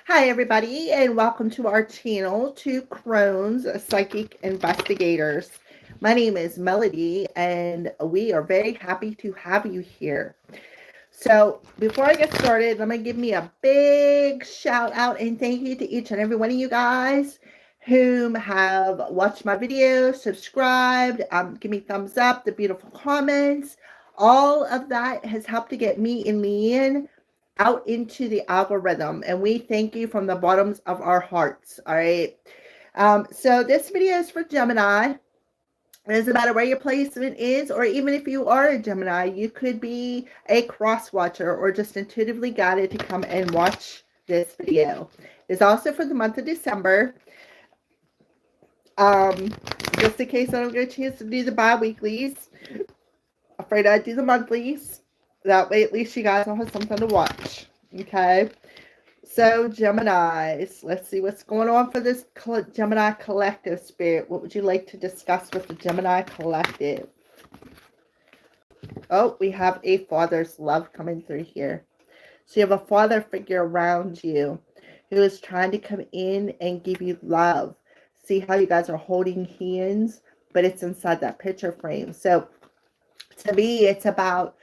Hi, everybody, and welcome to our channel, Two Crones Psychic Investigators. My name is Melody, and we are very happy to have you here. So, before I get started, let me give me a big shout out and thank you to each and every one of you guys whom have watched my videos, subscribed, give me thumbs up, the beautiful comments. All of that has helped to get me and Leanne out into the algorithm, and we thank you from the bottoms of our hearts. All right. So this video is for Gemini. It doesn't matter where your placement is, or even if you are a Gemini, you could be a cross watcher or just intuitively guided to come and watch this video. It's also for the month of December. Just in case I don't get a chance to do the bi-weeklies, afraid I'd do the monthlies. That way, at least you guys will have something to watch. Okay. So, Geminis, let's see what's going on for this Gemini collective spirit. What would you like to discuss with the Gemini collective? Oh, we have a father's love coming through here. So you have a father figure around you who is trying to come in and give you love. See how you guys are holding hands, but it's inside that picture frame. So to me, it's about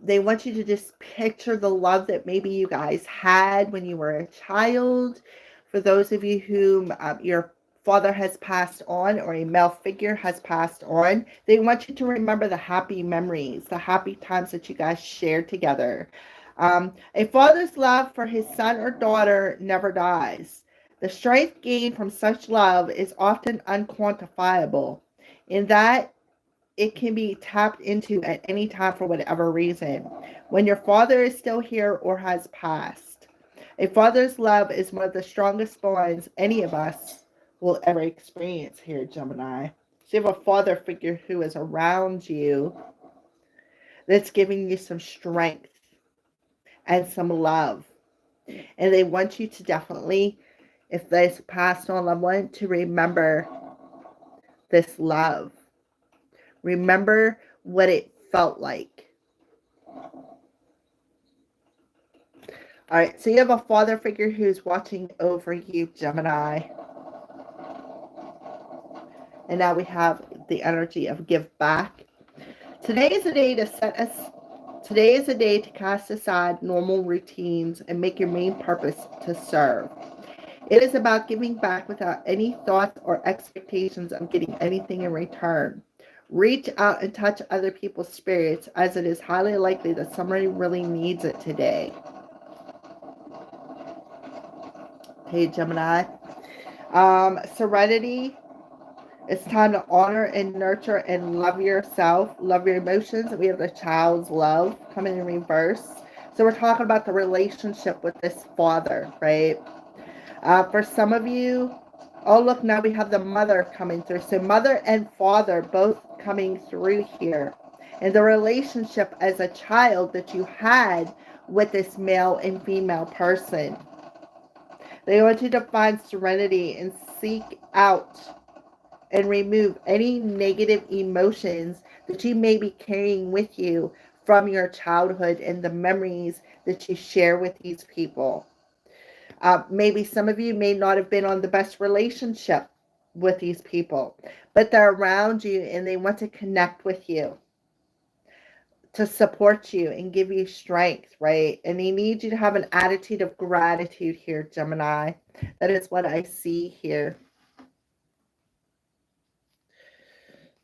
they want you to just picture the love that maybe you guys had when you were a child. For those of you whom your father has passed on or a male figure has passed on, they want you to remember the happy memories, the happy times that you guys shared together. A father's love for his son or daughter never dies. The strength gained from such love is often unquantifiable. In that it can be tapped into at any time for whatever reason. When your father is still here or has passed, a father's love is one of the strongest bonds any of us will ever experience here, Gemini. So you have a father figure who is around you that's giving you some strength and some love. And they want you to definitely, if they passed on loved one, to remember this love. Remember what it felt like. All right, so you have a father figure who's watching over you, Gemini. And now we have the energy of give back. Today is a day to set us. Today is a day to cast aside normal routines and make your main purpose to serve. It is about giving back without any thoughts or expectations of getting anything in return. Reach out and touch other people's spirits, as it is highly likely that somebody really needs it today. Hey, Gemini. Serenity. It's time to honor and nurture and love yourself. Love your emotions. We have the child's love coming in reverse. So we're talking about the relationship with this father, right? For some of you, oh, look, now we have the mother coming through. So mother and father both coming through here. And the relationship as a child that you had with this male and female person. They want you to find serenity and seek out and remove any negative emotions that you may be carrying with you from your childhood and the memories that you share with these people. Maybe some of you may not have been on the best relationship with these people, but they're around you and they want to connect with you, to support you and give you strength, right? And they need you to have an attitude of gratitude here, Gemini. That is what I see here.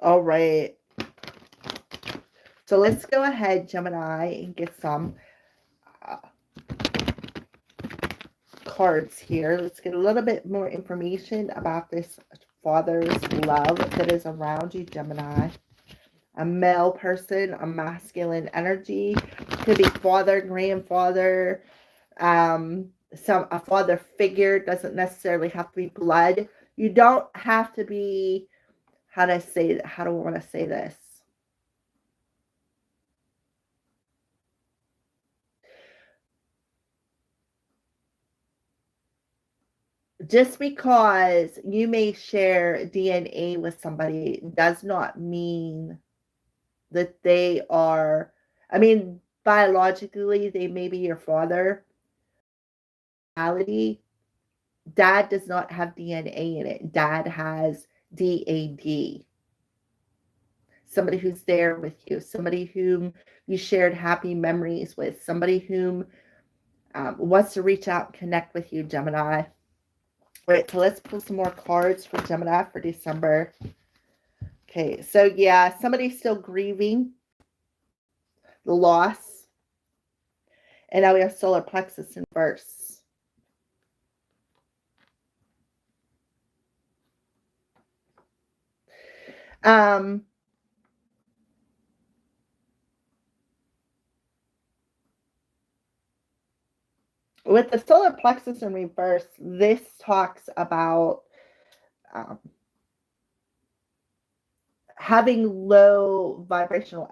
All right. So let's go ahead, Gemini, and get some cards here. Let's get a little bit more information about this father's love that is around you, Gemini. A male person, a masculine energy. Could be father, grandfather, a father figure. Doesn't necessarily have to be blood. You don't have to be, how do I want to say this? Just because you may share DNA with somebody does not mean that they are, I mean, biologically, they may be your father, reality, dad does not have DNA in it. Dad has DAD. Somebody who's there with you, somebody whom you shared happy memories with, somebody whom wants to reach out and connect with you, Gemini. All right, so let's pull some more cards for Gemini for December. Okay, so yeah, somebody's still grieving the loss. And now we have solar plexus in reverse. With the solar plexus in reverse, this talks about having low vibrational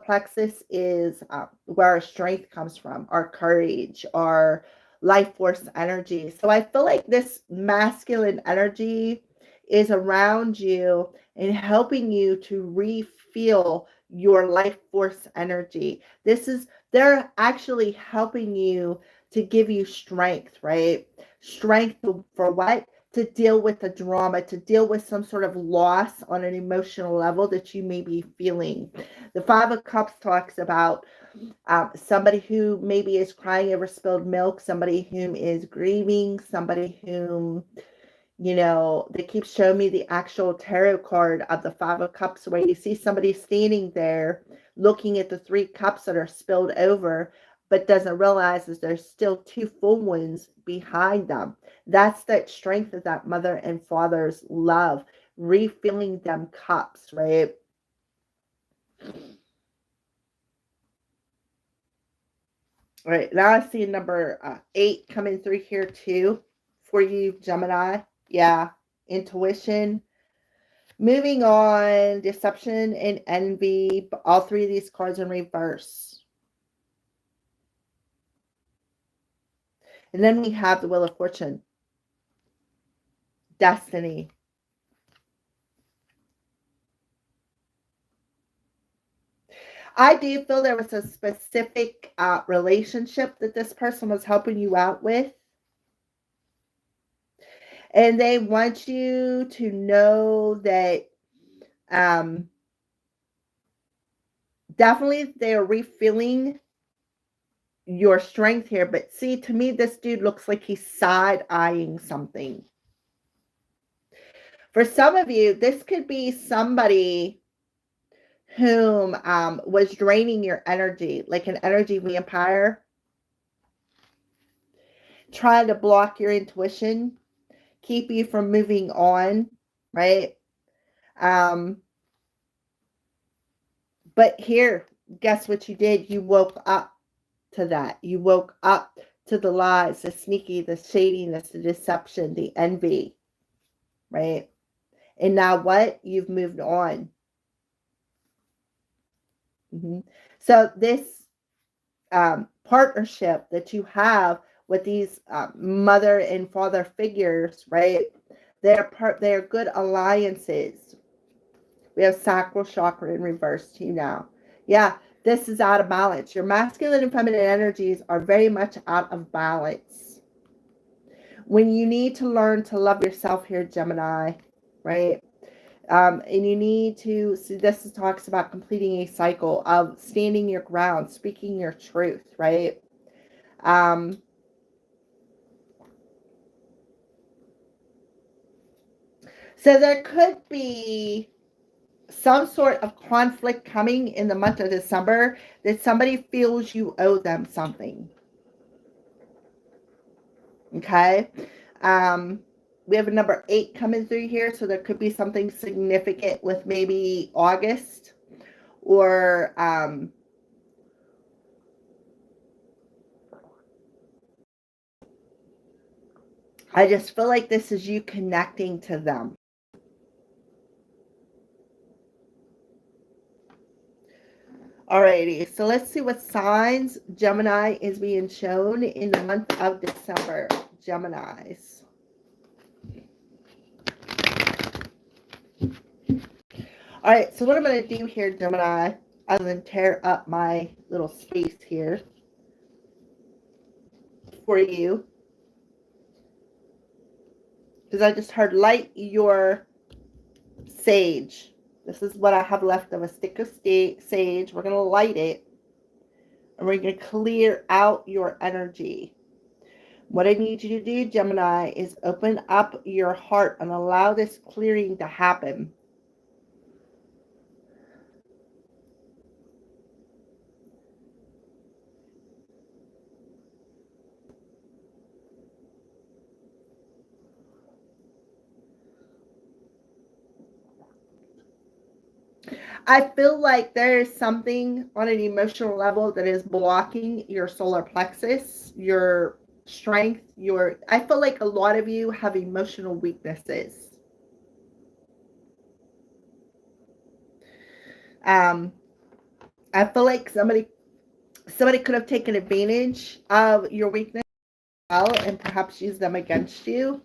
plexus is where our strength comes from, our courage, our life force energy. So I feel like this masculine energy is around you and helping you to refuel your life force energy. They're actually helping you to give you strength, right? Strength for what? To deal with the drama, to deal with some sort of loss on an emotional level that you may be feeling. The Five of Cups talks about somebody who maybe is crying over spilled milk, somebody whom is grieving, somebody whom, they keep showing me the actual tarot card of the Five of Cups where you see somebody standing there looking at the three cups that are spilled over, but doesn't realize that there's still two full ones behind them. That's that strength of that mother and father's love, refilling them cups, right? All right, now I see number 8 coming through here too for you, Gemini. Yeah, intuition. Moving on, deception and envy. All three of these cards in reverse. And then we have the Wheel of Fortune. Destiny. I do feel there was a specific relationship that this person was helping you out with. And they want you to know that definitely they're refilling your strength here. But see, to me, this dude looks like he's side-eyeing something. For some of you, this could be somebody whom was draining your energy, like an energy vampire, trying to block your intuition, keep you from moving on, right? But here, guess what you did? You woke up to that. You woke up to the lies, the sneaky, the shadiness, the deception, the envy, right? And now what? You've moved on. So this partnership that you have with these mother and father figures, right? They're good alliances. We have sacral chakra in reverse to you now. Yeah, this is out of balance. Your masculine and feminine energies are very much out of balance. When you need to learn to love yourself here, Gemini, right? And you need to see, this talks about completing a cycle of standing your ground, speaking your truth, right? So there could be some sort of conflict coming in the month of December that somebody feels you owe them something. Okay. We have a number 8 coming through here, so there could be something significant with maybe August or I just feel like this is you connecting to them. Alrighty, so let's see what signs Gemini is being shown in the month of December. Geminis. All right, so what I'm going to do here, Gemini, other than tear up my little space here for you, Because I just heard light your sage. This is what I have left of a stick of sage. We're going to light it. And we're going to clear out your energy. What I need you to do, Gemini, is open up your heart and allow this clearing to happen. I feel like there is something on an emotional level that is blocking your solar plexus, your strength, I feel like a lot of you have emotional weaknesses. I feel like somebody could have taken advantage of your weakness as well and perhaps used them against you.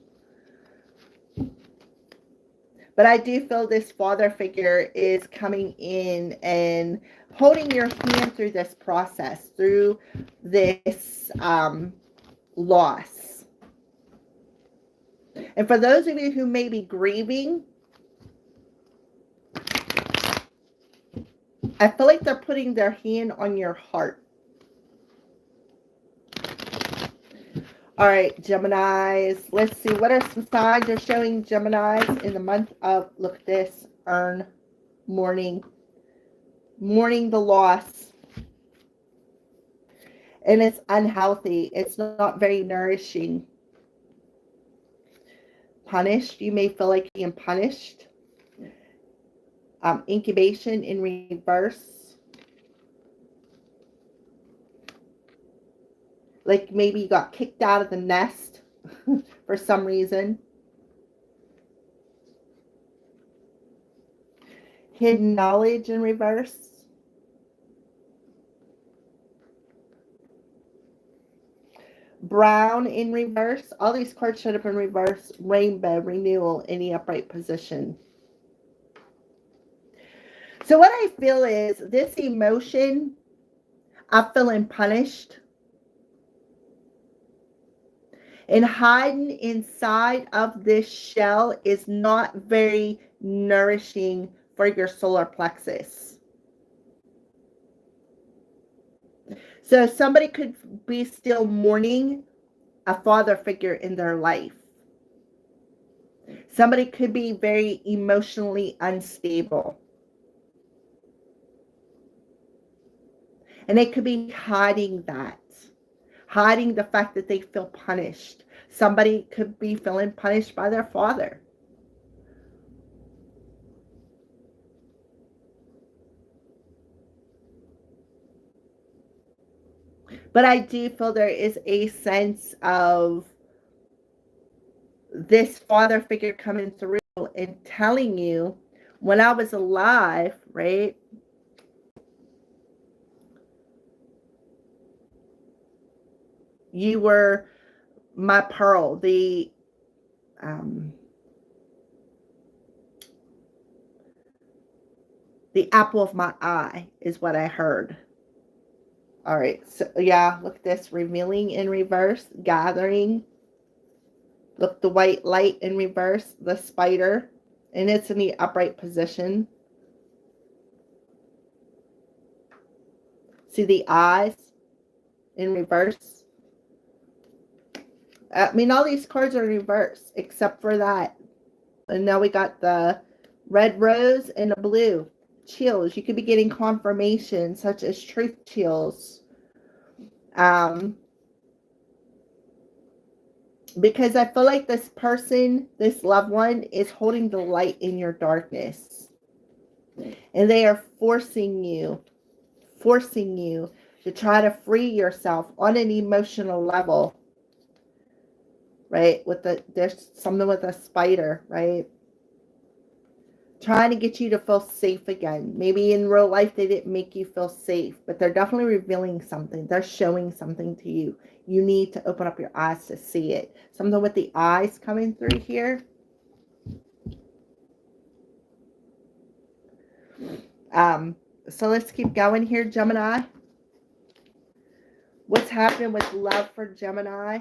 But I do feel this father figure is coming in and holding your hand through this process, through this loss. And for those of you who may be grieving, I feel like they're putting their hand on your heart. All right, Geminis. Let's see. What are some signs you're showing Geminis in the month of, look at this, mourning the loss. And it's unhealthy. It's not very nourishing. Punished. You may feel like being punished. Incubation in reverse. Like maybe you got kicked out of the nest for some reason. Hidden knowledge in reverse. Brown in reverse. All these cards showed up in reverse. Rainbow, renewal, in the upright position. So what I feel is this emotion of feeling punished and hiding inside of this shell is not very nourishing for your solar plexus. So somebody could be still mourning a father figure in their life. Somebody could be very emotionally unstable. And they could be hiding that. Hiding the fact that they feel punished. Somebody could be feeling punished by their father. But I do feel there is a sense of this father figure coming through and telling you, when I was alive, right? You were my pearl, the apple of my eye is what I heard. All right, so yeah, look at this, revealing in reverse, gathering. Look, the white light in reverse, the spider, and it's in the upright position. See the eyes in reverse. I mean, all these cards are in reverse except for that. And now we got the red rose and the blue. Chills. You could be getting confirmation, such as truth chills. Because I feel like this person, this loved one, is holding the light in your darkness. And they are forcing you to try to free yourself on an emotional level. Right? There's something with a spider, right? Trying to get you to feel safe again. Maybe in real life they didn't make you feel safe, but they're definitely revealing something. They're showing something to you. You need to open up your eyes to see it. Something with the eyes coming through here. So let's keep going here, Gemini. What's happening with love for Gemini?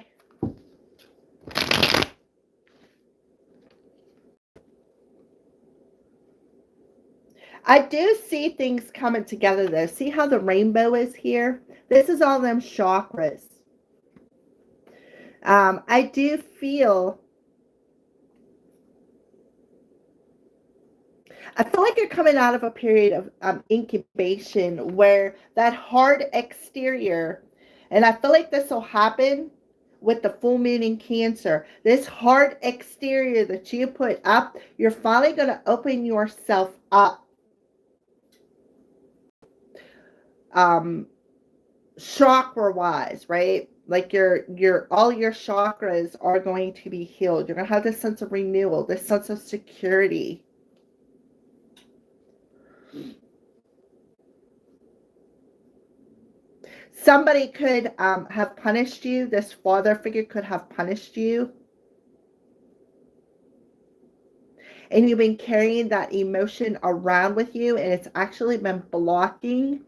I do see things coming together though. See how the rainbow is here? This is all them chakras. I do feel, I feel like you're coming out of a period of incubation where that hard exterior, and I feel like this will happen with the full moon in Cancer. This hard exterior that you put up, you're finally going to open yourself up. Chakra wise, right? Like your all your chakras are going to be healed. You're going to have this sense of renewal, this sense of security. Somebody could have punished you. This father figure could have punished you. And you've been carrying that emotion around with you, and it's actually been blocking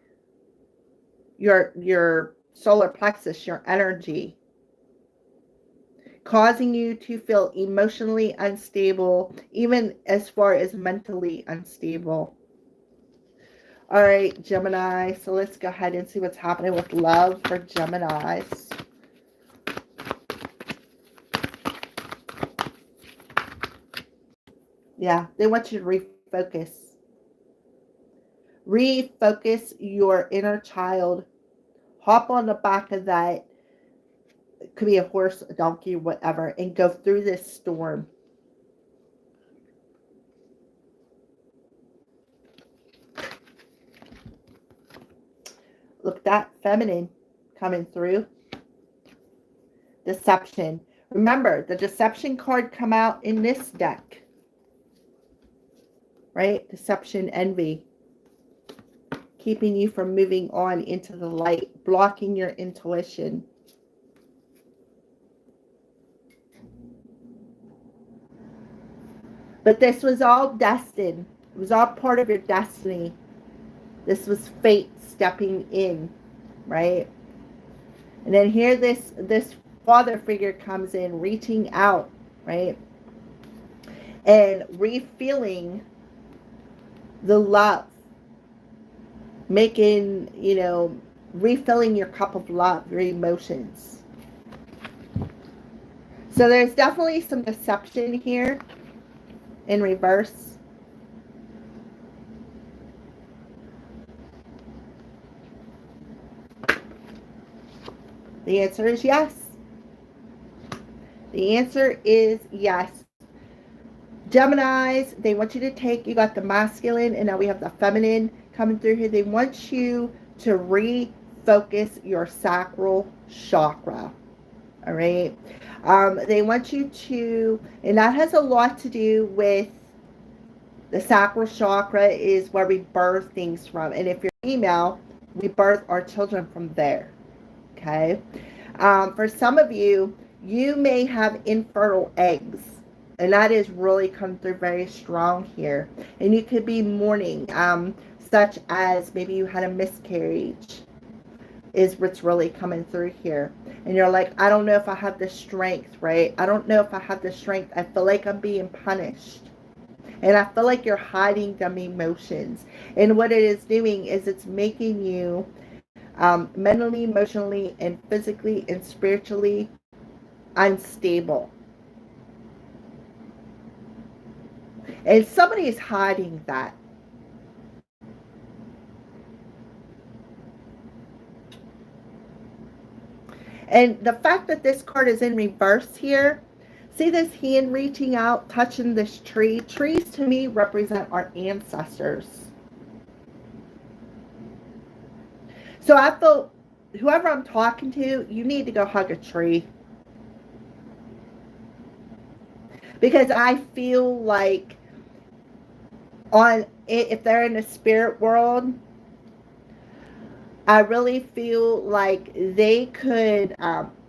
your solar plexus, your energy, causing you to feel emotionally unstable, even as far as mentally unstable. All right, Gemini. So let's go ahead and see what's happening with love for Geminis. Yeah, they want you to refocus. Refocus your inner child. Hop on the back of that. It could be a horse, a donkey, whatever, and go through this storm. Look, that feminine coming through. Deception. Remember, the deception card come out in this deck. Right? Deception, envy. Keeping you from moving on into the light. Blocking your intuition. But this was all destined. It was all part of your destiny. This was fate stepping in, right? And then here this father figure comes in, reaching out, right? And refilling the love. Making, refilling your cup of love, your emotions. So there's definitely some deception here in reverse. The answer is yes. The answer is yes. Geminis, they want you to take, you got the masculine and now we have the feminine coming through here. They want you to refocus your sacral chakra. All right. They want you to, and that has a lot to do with the sacral chakra is where we birth things from. And if you're female, we birth our children from there. Okay. For some of you, you may have infertile eggs. And that is really come through very strong here. And you could be mourning, such as maybe you had a miscarriage is what's really coming through here. And you're like, I don't know if I have the strength, right? I don't know if I have the strength. I feel like I'm being punished. And I feel like you're hiding them emotions. And what it is doing is it's making you mentally, emotionally, and physically and spiritually unstable. And somebody is hiding that. And the fact that this card is in reverse here, see this hand reaching out, touching this tree. Trees to me represent our ancestors. So I feel whoever I'm talking to, you need to go hug a tree. Because I feel like if they're in the spirit world, I really feel like they could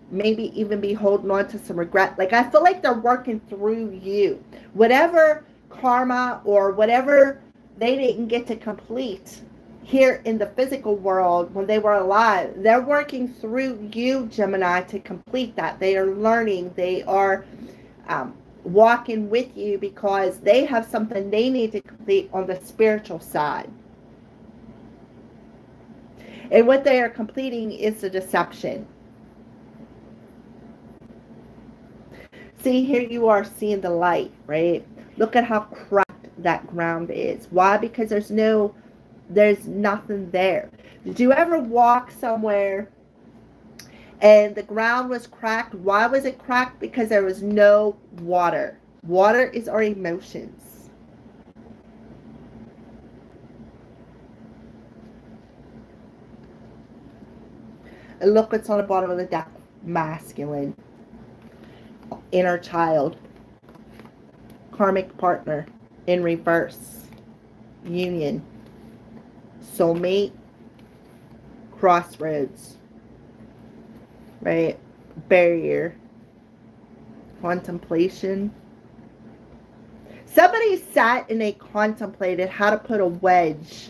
maybe even be holding on to some regret. Like I feel like they're working through you. Whatever karma or whatever they didn't get to complete here in the physical world when they were alive, they're working through you, Gemini, to complete that. They are learning. They are walking with you because they have something they need to complete on the spiritual side. And what they are completing is the deception. See, here you are seeing the light, right? Look at how cracked that ground is. Why? Because there's nothing there. Did you ever walk somewhere and the ground was cracked? Why was it cracked? Because there was no water. Water is our emotions. And look what's on the bottom of the deck. Masculine. Inner child. Karmic partner. In reverse. Union. Soulmate. Crossroads. Right? Barrier. Contemplation. Somebody sat and they contemplated how to put a wedge,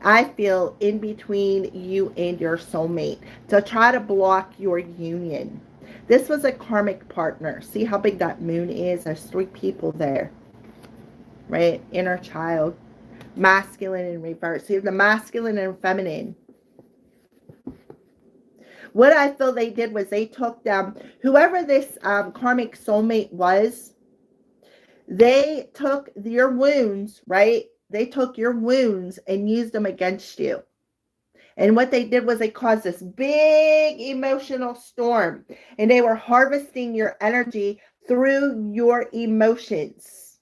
I feel, in between you and your soulmate to try to block your union. This was a karmic partner. See how big that moon is? There's 3 people there. Right? Inner child. Masculine in reverse. So you have the masculine and feminine. What I feel they did was they took them, whoever this karmic soulmate was, they took your wounds, right? They took your wounds and used them against you. And what they did was they caused this big emotional storm. And they were harvesting your energy through your emotions,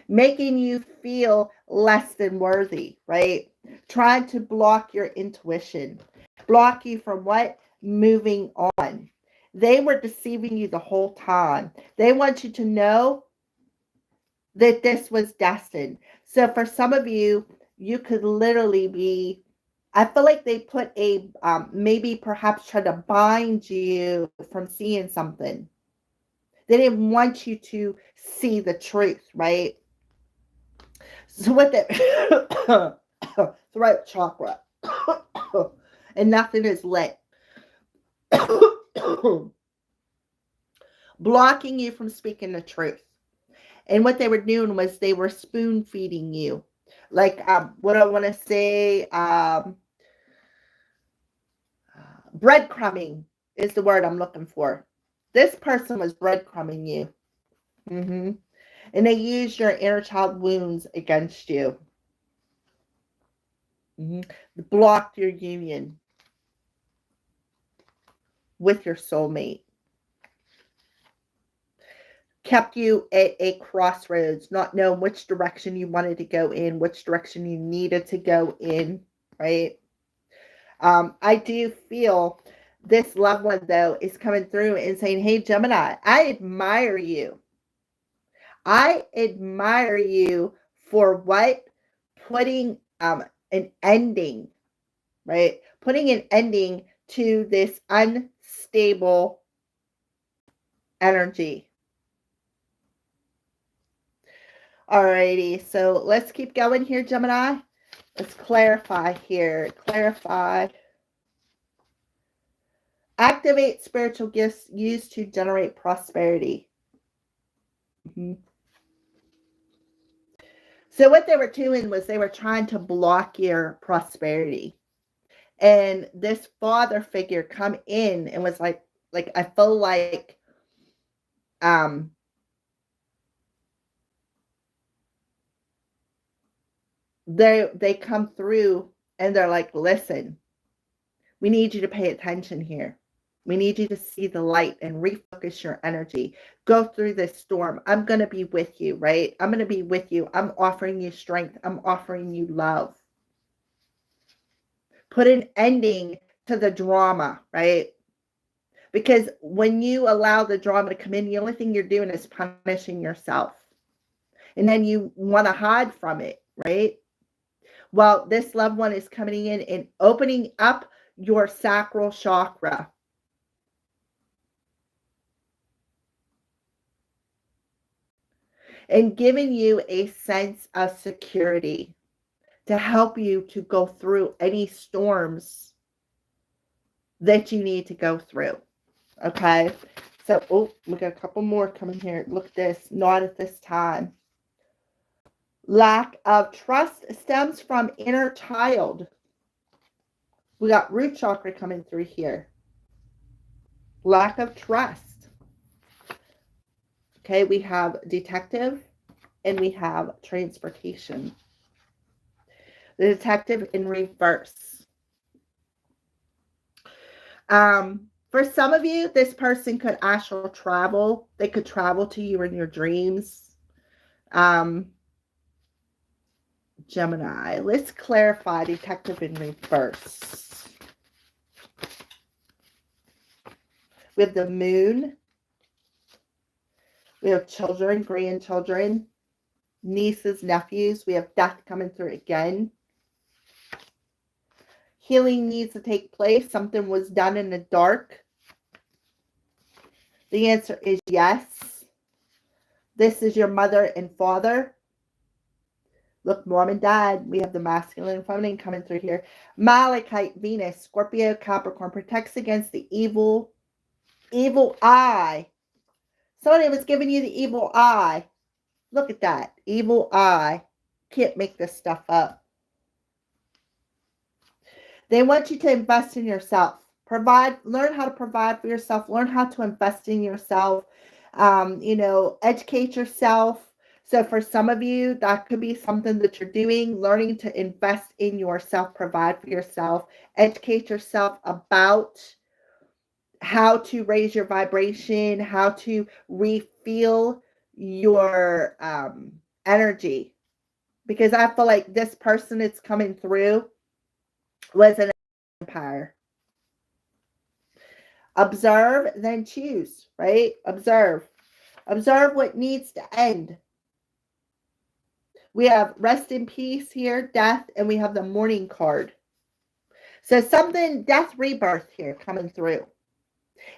making you feel less than worthy, right? Trying to block your intuition. Block you from what? Moving on. They were deceiving you the whole time. They want you to know that this was destined. So for some of you, you could literally be, I feel like they put a, maybe perhaps try to bind you from seeing something. They didn't want you to see the truth, right? So what the, the right chakra, and nothing is lit. Blocking you from speaking the truth. And what they were doing was they were spoon feeding you. Like, what I want to say, breadcrumbing is the word I'm looking for. This person was breadcrumbing you. And they used your inner child wounds against you. Blocked your union with your soulmate. Kept you at a crossroads, not knowing which direction you wanted to go in, which direction you needed to go in, right? I do feel this loved one, though, is coming through and saying, hey, Gemini, I admire you. I admire you for what? Putting an ending, right? Putting an ending to this unstable energy. Alrighty, so let's keep going here, Gemini. Let's clarify here. Clarify. Activate spiritual gifts used to generate prosperity. So what they were doing was they were trying to block your prosperity. And this father figure come in and was like I feel like they come through and they're like, listen, we need you to pay attention here. We need you to see the light and refocus your energy. Go through this storm. I'm going to be with you, right? I'm going to be with you. I'm offering you strength. I'm offering you love. Put an ending to the drama, right? Because when you allow the drama to come in, the only thing you're doing is punishing yourself. And then you want to hide from it, right? Well, this loved one is coming in and opening up your sacral chakra. And giving you a sense of security to help you to go through any storms that you need to go through. Okay? So, oh, we got a couple more coming here. Look at this. Not at this time. Lack of trust stems from inner child. We got root chakra coming through here. Lack of trust. Okay, we have detective and we have transportation. The detective in reverse. For some of you, this person could astral travel. They could travel to you in your dreams. Gemini. Let's clarify detective in reverse. We have the moon. We have children, grandchildren, nieces, nephews. We have death coming through again. Healing needs to take place. Something was done in the dark. The answer is yes. This is your mother and father. Look, mom and dad. We have the masculine and feminine coming through here. Malachite, Venus, Scorpio, Capricorn protects against the evil eye. Somebody was giving you the evil eye. Look at that. Evil eye. Can't make this stuff up. They want you to invest in yourself. Learn how to provide for yourself. Learn how to invest in yourself. Educate yourself. So for some of you, that could be something that you're doing, learning to invest in yourself, provide for yourself, educate yourself about how to raise your vibration, how to refill your energy. Because I feel like this person that's coming through was an empire. Observe, then choose, right? Observe. Observe what needs to end. We have rest in peace here, death, and we have the mourning card. So something, death, rebirth here coming through.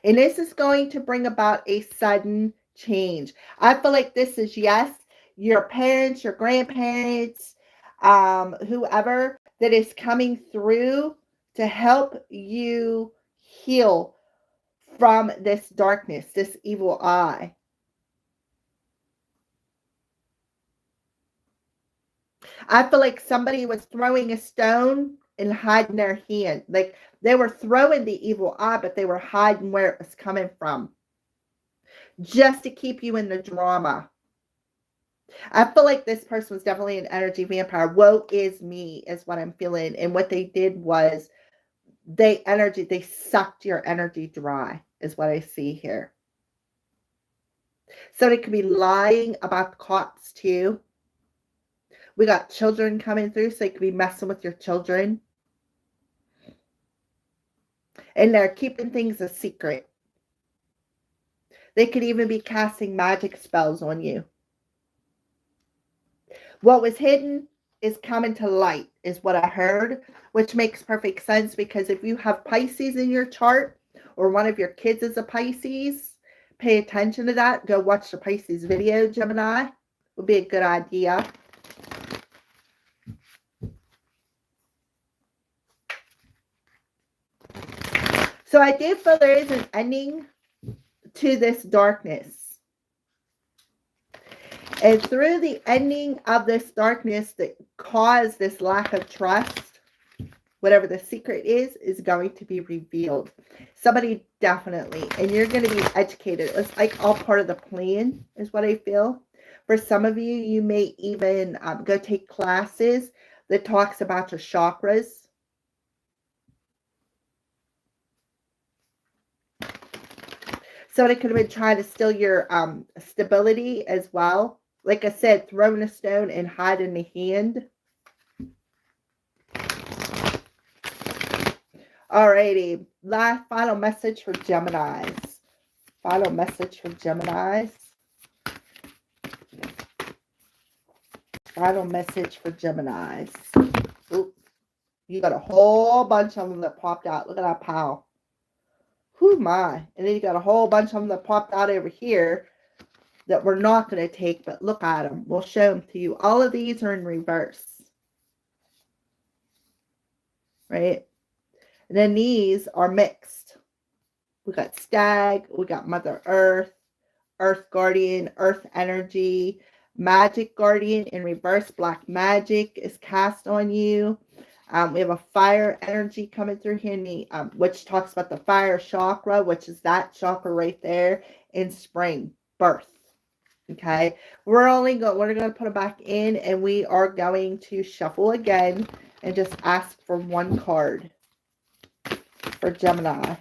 And this is going to bring about a sudden change. I feel like this is, yes, your parents, your grandparents, whoever that is coming through to help you heal from this darkness, this evil eye. I feel like somebody was throwing a stone and hiding their hand. Like they were throwing the evil eye, but they were hiding where it was coming from. Just to keep you in the drama. I feel like this person was definitely an energy vampire. Woe is me is what I'm feeling. And what they did was they sucked your energy dry is what I see here. So they could be lying about the cops too. We got children coming through, so they could be messing with your children. And they're keeping things a secret. They could even be casting magic spells on you. What was hidden is coming to light, is what I heard, which makes perfect sense because if you have Pisces in your chart or one of your kids is a Pisces, pay attention to that. Go watch the Pisces video, Gemini. Would be a good idea. So I do feel there is an ending to this darkness. And through the ending of this darkness that caused this lack of trust, whatever the secret is going to be revealed. Somebody definitely, and you're going to be educated. It's like all part of the plan is what I feel. For some of you, you may even go take classes that talks about your chakras. Somebody could have been trying to steal your stability as well. Like I said, throwing a stone and hiding the hand. Alrighty. Last final message for Geminis. Final message for Geminis. Final message for Geminis. Oop. You got a whole bunch of them that popped out. Look at that pile. Whew, my. And then you got a whole bunch of them that popped out over here that we're not going to take, but look at them. We'll show them to you. All of these are in reverse. Right? And then these are mixed. We got Stag. We got Mother Earth, Earth Guardian, Earth Energy, Magic Guardian in reverse. Black magic is cast on you. We have a fire energy coming through here, which talks about the fire chakra, which is that chakra right there in spring, birth. Okay, we're going to put it back in, and we are going to shuffle again and just ask for one card for Gemini.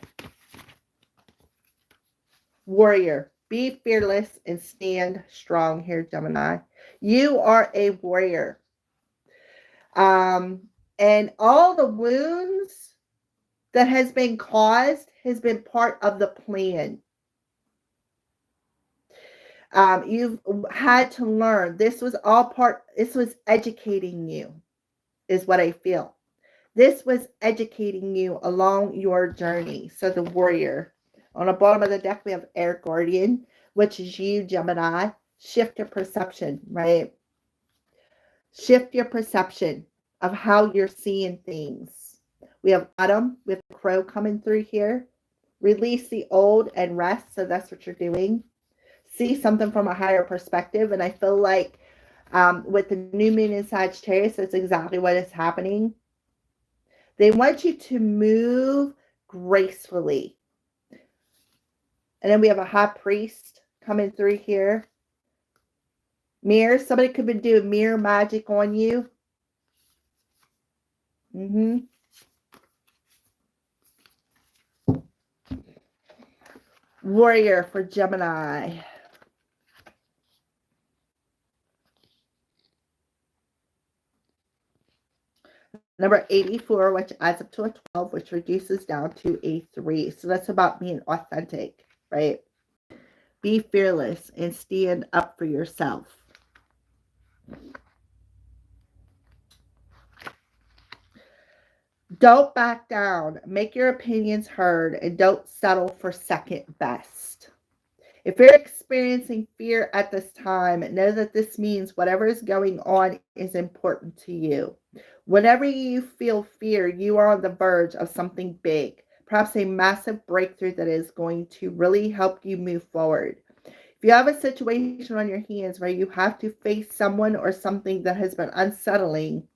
Warrior. Be fearless and stand strong here, Gemini. You are a warrior. And all the wounds that has been caused has been part of the plan. You've had to learn. This was educating you, is what I feel. This was educating you along your journey. So the warrior. On the bottom of the deck, we have Air Guardian, which is you, Gemini. Shift your perception, right? Shift your perception of how you're seeing things. We have Autumn. We have Crow coming through here. Release the old and rest. So that's what you're doing. See something from a higher perspective. And I feel like with the new moon in Sagittarius, that's exactly what is happening. They want you to move gracefully. And then we have a high priest coming through here. Mirror. Somebody could be doing mirror magic on you. Warrior for Gemini. Number 84, which adds up to a 12, which reduces down to a 3. So that's about being authentic, right? Be fearless and stand up for yourself. Don't back down. Make your opinions heard and don't settle for second best. If you're experiencing fear at this time, know that this means whatever is going on is important to you. Whenever you feel fear, you are on the verge of something big, perhaps a massive breakthrough that is going to really help you move forward. If you have a situation on your hands where you have to face someone or something that has been unsettling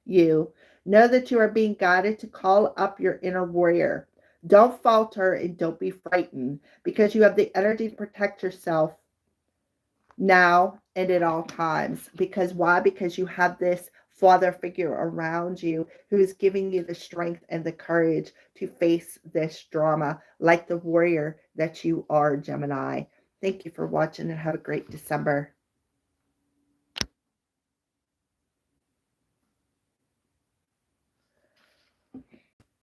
you, know that you are being guided to call up your inner warrior. Don't falter and don't be frightened, because you have the energy to protect yourself now and at all times. Because why? Because you have this father figure around you who is giving you the strength and the courage to face this drama like the warrior that you are, Gemini. Thank you for watching and have a great December.